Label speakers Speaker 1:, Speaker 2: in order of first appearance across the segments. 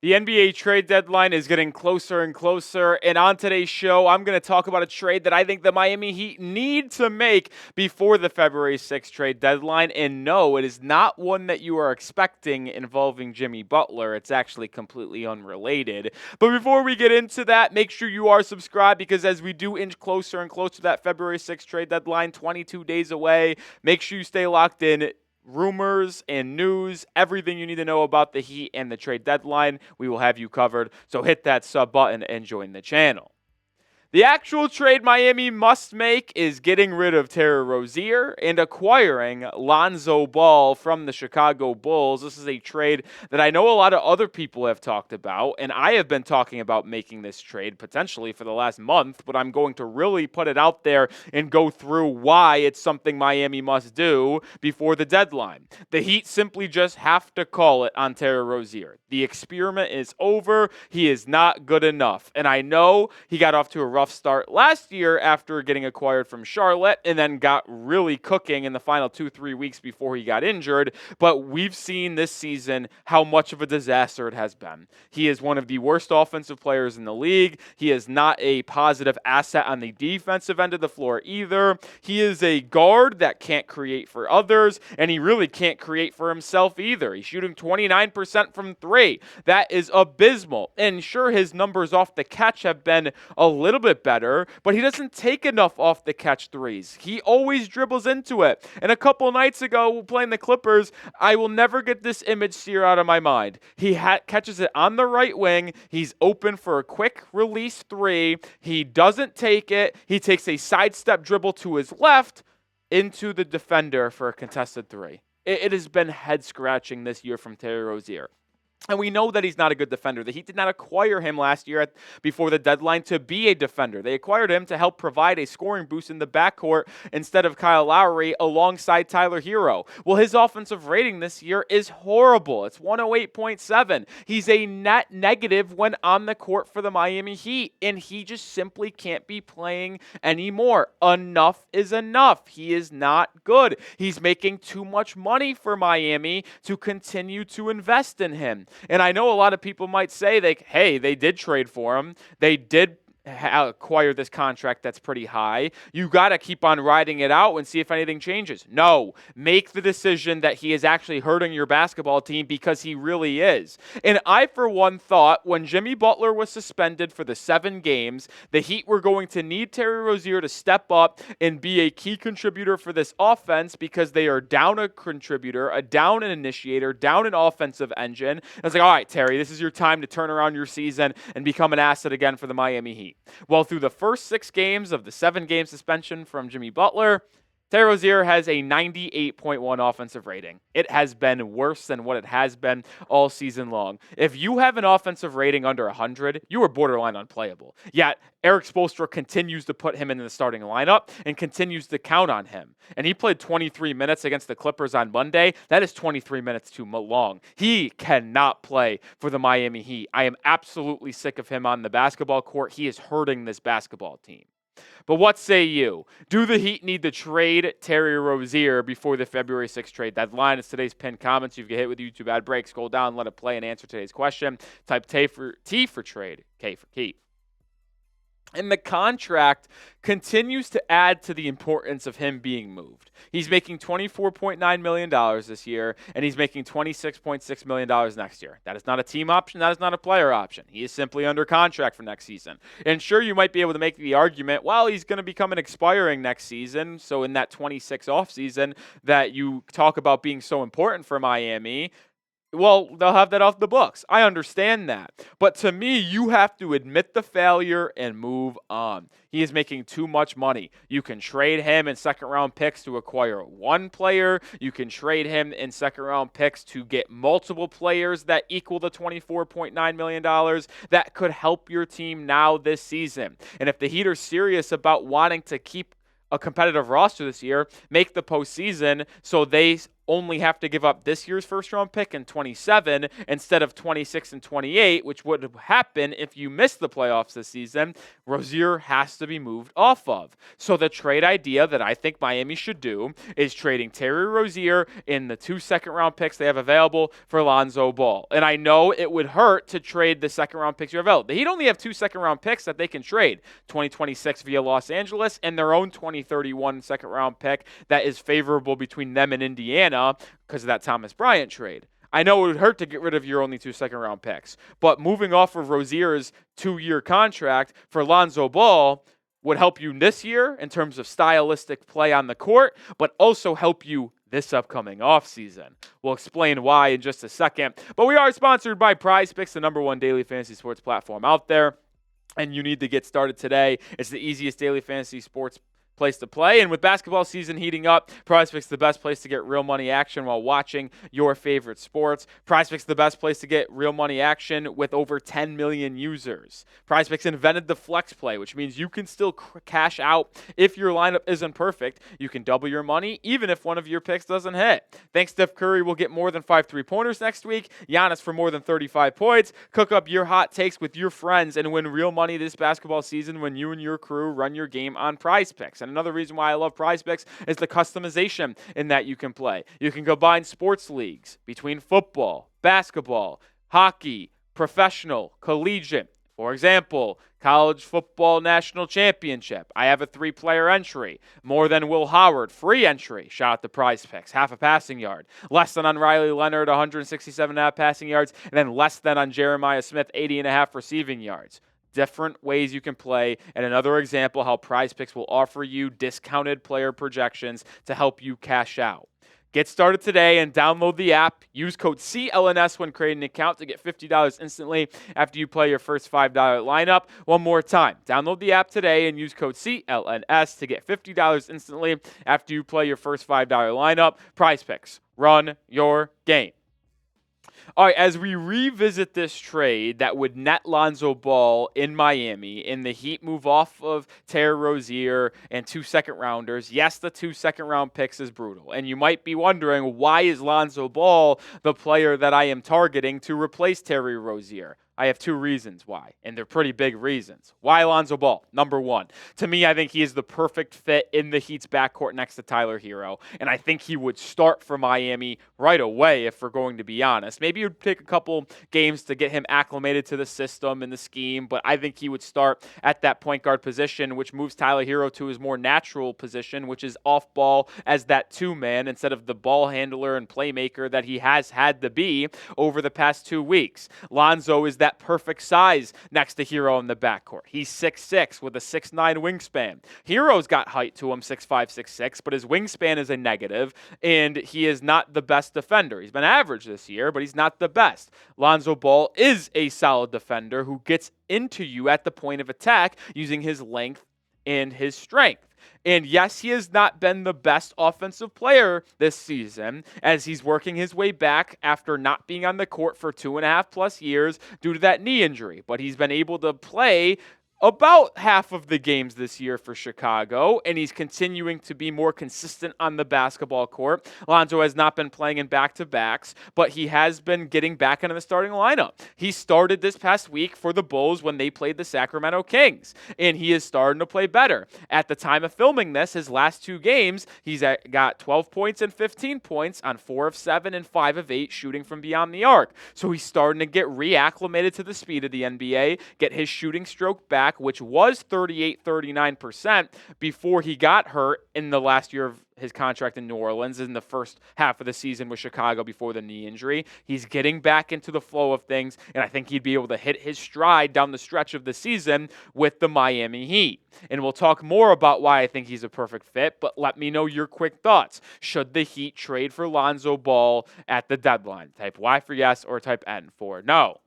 Speaker 1: The NBA trade deadline is getting closer and closer, and on today's show, I'm going to talk about a trade that I think the Miami Heat need to make before the February 6th trade deadline. And no, it is not one that you are expecting involving Jimmy Butler. It's actually completely unrelated. But before we get into that, make sure you are subscribed, because as we do inch closer and closer to that February 6th trade deadline, 22 days away, make sure you stay locked in. Rumors and news, everything you need to know about the Heat and the trade deadline, we will have you covered. So hit that sub button and join the channel. The actual trade Miami must make is getting rid of Terry Rozier and acquiring Lonzo Ball from the Chicago Bulls. This is a trade that I know a lot of other people have talked about, and I have been talking about making this trade potentially for the last month, but I'm going to really put it out there and go through why it's something Miami must do before the deadline. The Heat simply just have to call it on Terry Rozier. The experiment is over. He is not good enough, and I know he got off to a rough start last year after getting acquired from Charlotte and then got really cooking in the final 2-3 weeks before he got injured. But we've seen this season how much of a disaster it has been. He is one of the worst offensive players in the league. He is not a positive asset on the defensive end of the floor either. He is a guard that can't create for others, and he really can't create for himself either. He's shooting 29% from three. That is abysmal. And sure, his numbers off the catch have been a little bit better, but he doesn't take enough off the catch threes. He always dribbles into it. And a couple nights ago, playing the Clippers, I will never get this image seared out of my mind. He catches it on the right wing. He's open for a quick release three. He doesn't take it. He takes a sidestep dribble to his left into the defender for a contested three. It has been head-scratching this year from Terry Rozier. And we know that he's not a good defender. The Heat did not acquire him last year before the deadline to be a defender. They acquired him to help provide a scoring boost in the backcourt instead of Kyle Lowry alongside Tyler Hero. Well, his offensive rating this year is horrible. It's 108.7. He's a net negative when on the court for the Miami Heat, and he just simply can't be playing anymore. Enough is enough. He is not good. He's making too much money for Miami to continue to invest in him. And I know a lot of people might say, hey, they did trade for him. They did acquire this contract that's pretty high. You got to keep on riding it out and see if anything changes. No, make the decision that he is actually hurting your basketball team, because he really is. And I, for one, thought when Jimmy Butler was suspended for the 7 games, the Heat were going to need Terry Rozier to step up and be a key contributor for this offense, because they are down a contributor, down an initiator, down an offensive engine. And I was like, all right, Terry, this is your time to turn around your season and become an asset again for the Miami Heat. Well, through the first 6 games of the 7-game suspension from Jimmy Butler, Terry Rozier has a 98.1 offensive rating. It has been worse than what it has been all season long. If you have an offensive rating under 100, you are borderline unplayable. Yet, Eric Spoelstra continues to put him in the starting lineup and continues to count on him. And he played 23 minutes against the Clippers on Monday. That is 23 minutes too long. He cannot play for the Miami Heat. I am absolutely sick of him on the basketball court. He is hurting this basketball team. But what say you? Do the Heat need to trade Terry Rozier before the February 6th trade deadline? It's today's pinned comments. You can get hit with the YouTube ad break. Scroll down, let it play, and answer today's question. Type T for trade, K for Keith. And the contract continues to add to the importance of him being moved. He's making $24.9 million this year, and he's making $26.6 million next year. That is not a team option. That is not a player option. He is simply under contract for next season. And sure, you might be able to make the argument, well, he's going to become an expiring next season. So in that 26 offseason that you talk about being so important for Miami, well, they'll have that off the books. I understand that. But to me, you have to admit the failure and move on. He is making too much money. You can trade him in second-round picks to acquire one player. You can trade him in second-round picks to get multiple players that equal the $24.9 million that could help your team now this season. And if the Heat are serious about wanting to keep a competitive roster this year, make the postseason so they only have to give up this year's first-round pick in 27 instead of 26 and 28, which would happen if you miss the playoffs this season, Rozier has to be moved off of. So the trade idea that I think Miami should do is trading Terry Rozier in the 2 second-round picks they have available for Lonzo Ball. And I know it would hurt to trade the second-round picks you have available. The Heat only have 2 second-round picks that they can trade, 2026 via Los Angeles and their own 2031 second-round pick that is favorable between them and Indiana because of that Thomas Bryant trade. I know it would hurt to get rid of your only 2 second-round picks, but moving off of Rozier's 2-year contract for Lonzo Ball would help you this year in terms of stylistic play on the court, but also help you this upcoming offseason. We'll explain why in just a second. But we are sponsored by PrizePicks, the #1 daily fantasy sports platform out there, and you need to get started today. It's the easiest daily fantasy sports place to play. And with basketball season heating up, PrizePicks is the best place to get real money action while watching your favorite sports. PrizePicks is the best place to get real money action with over 10 million users. PrizePicks invented the flex play, which means you can still cash out if your lineup isn't perfect. You can double your money even if one of your picks doesn't hit. Think Steph Curry will get more than 5 3-pointers next week, Giannis for more than 35 points. Cook up your hot takes with your friends and win real money this basketball season when you and your crew run your game on PrizePicks. And another reason why I love PrizePicks is the customization in that you can play. You can combine sports leagues between football, basketball, hockey, professional, collegiate. For example, college football national championship. I have a 3-player entry. More than Will Howard, free entry. Shout out to PrizePicks, half a passing yard. Less than on Riley Leonard, 167.5 passing yards. And then less than on Jeremiah Smith, 80.5 receiving yards. Different ways you can play, and another example how PrizePicks will offer you discounted player projections to help you cash out. Get started today and download the app. Use code CLNS when creating an account to get $50 instantly after you play your first $5 lineup. One more time, download the app today and use code CLNS to get $50 instantly after you play your first $5 lineup. PrizePicks, run your game. All right, as we revisit this trade that would net Lonzo Ball in Miami and the Heat move off of Terry Rozier and 2 second-rounders, yes, the 2 second-round picks is brutal. And you might be wondering, why is Lonzo Ball the player that I am targeting to replace Terry Rozier? I have 2 reasons why, and they're pretty big reasons. Why Lonzo Ball? Number 1, to me, I think he is the perfect fit in the Heat's backcourt next to Tyler Hero, and I think he would start for Miami right away if we're going to be honest. Maybe it would take a couple games to get him acclimated to the system and the scheme, but I think he would start at that point guard position, which moves Tyler Hero to his more natural position, which is off ball as that 2-man instead of the ball handler and playmaker that he has had to be over the past 2 weeks. Lonzo is that perfect size next to Hero in the backcourt. He's 6'6" with a 6'9" wingspan. Hero's got height to him, 6'5", 6'6", but his wingspan is a negative, and he is not the best defender. He's been average this year, but he's not the best. Lonzo Ball is a solid defender who gets into you at the point of attack using his length and his strength. And yes, he has not been the best offensive player this season as he's working his way back after not being on the court for 2.5+ years due to that knee injury. But he's been able to play about half of the games this year for Chicago, and he's continuing to be more consistent on the basketball court. Lonzo has not been playing in back-to-backs, but he has been getting back into the starting lineup. He started this past week for the Bulls when they played the Sacramento Kings, and he is starting to play better. At the time of filming this, his last 2 games, he's got 12 points and 15 points on 4 of 7 and 5 of 8 shooting from beyond the arc. So he's starting to get reacclimated to the speed of the NBA, get his shooting stroke back, which was 38-39% before he got hurt in the last year of his contract in New Orleans in the first half of the season with Chicago before the knee injury. He's getting back into the flow of things, and I think he'd be able to hit his stride down the stretch of the season with the Miami Heat. And we'll talk more about why I think he's a perfect fit, but let me know your quick thoughts. Should the Heat trade for Lonzo Ball at the deadline? Type Y for yes or type N for no.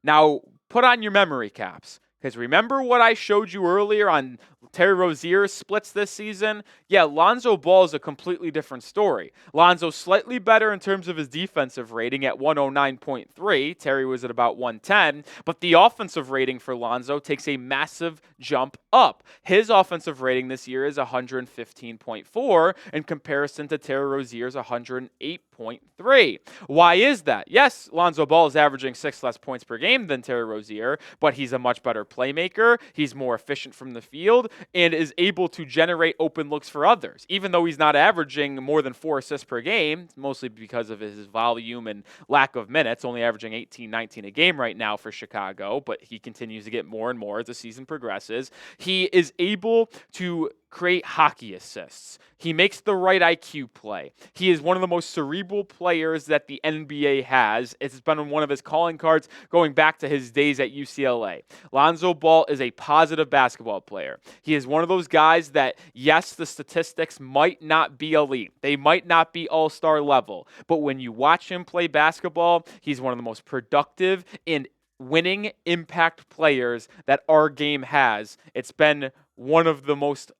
Speaker 1: Now, put on your memory caps, Because remember what I showed you earlier on Terry Rozier's splits this season? Yeah, Lonzo Ball is a completely different story. Lonzo's slightly better in terms of his defensive rating at 109.3. Terry was at about 110. But the offensive rating for Lonzo takes a massive jump up. His offensive rating this year is 115.4 in comparison to Terry Rozier's 108.3. Why is that? Yes, Lonzo Ball is averaging 6 less points per game than Terry Rozier, but he's a much better playmaker. He's more efficient from the field and is able to generate open looks for others. Even though he's not averaging more than 4 assists per game, mostly because of his volume and lack of minutes, only averaging 18, 19 a game right now for Chicago, but he continues to get more and more as the season progresses. He is able to create hockey assists. He makes the right IQ play. He is one of the most cerebral players that the NBA has. It's been one of his calling cards going back to his days at UCLA. Lonzo Ball is a positive basketball player. He is one of those guys that, yes, the statistics might not be elite. They might not be all-star level. But when you watch him play basketball, he's one of the most productive and winning impact players that our game has. It's been one of the most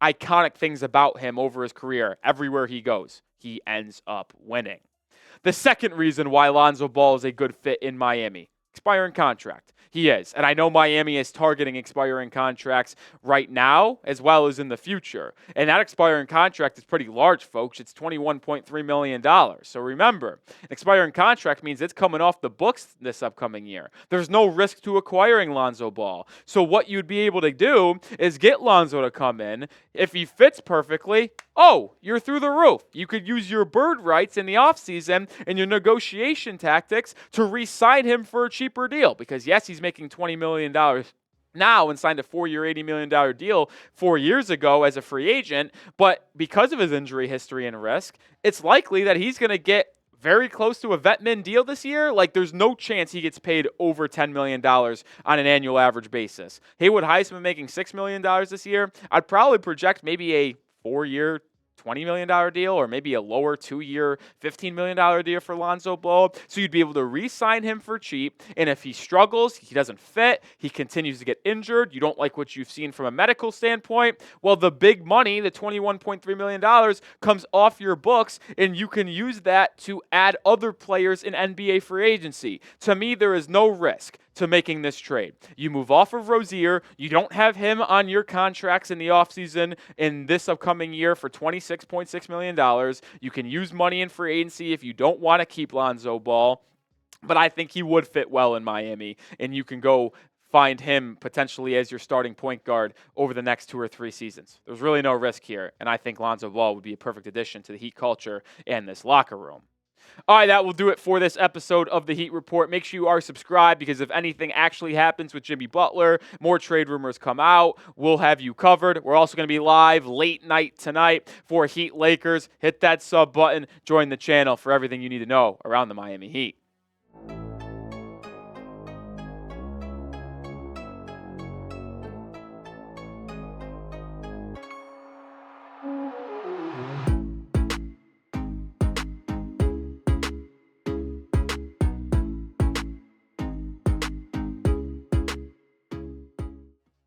Speaker 1: iconic things about him over his career. Everywhere he goes, he ends up winning. The second reason why Lonzo Ball is a good fit in Miami, expiring contract. He is. And I know Miami is targeting expiring contracts right now as well as in the future. And that expiring contract is pretty large, folks. It's $21.3 million. So remember, an expiring contract means it's coming off the books this upcoming year. There's no risk to acquiring Lonzo Ball. So what you'd be able to do is get Lonzo to come in. If he fits perfectly, you're through the roof. You could use your bird rights in the offseason and your negotiation tactics to re-sign him for a cheaper deal. Because yes, he's making $20 million now and signed a 4-year, $80 million deal 4 years ago as a free agent. But because of his injury history and risk, it's likely that he's going to get very close to a vet min deal this year. Like, there's no chance he gets paid over $10 million on an annual average basis. Haywood Heisman making $6 million this year. I'd probably project maybe a 4-year, $20 million deal, or maybe a lower 2-year, $15 million deal for Lonzo Ball. So you'd be able to re-sign him for cheap. And if he struggles, he doesn't fit, he continues to get injured, you don't like what you've seen from a medical standpoint, well, the big money, the $21.3 million, comes off your books, and you can use that to add other players in NBA free agency. To me, there is no risk to making this trade. You move off of Rozier. You don't have him on your contracts in the offseason in this upcoming year for $26.6 million. You can use money in free agency if you don't want to keep Lonzo Ball. But I think he would fit well in Miami, and you can go find him potentially as your starting point guard over the next 2 or 3 seasons. There's really no risk here, and I think Lonzo Ball would be a perfect addition to the Heat culture and this locker room. All right, that will do it for this episode of the Heat Report. Make sure you are subscribed, because if anything actually happens with Jimmy Butler, more trade rumors come out, we'll have you covered. We're also going to be live late night tonight for Heat Lakers. Hit that sub button, join the channel for everything you need to know around the Miami Heat.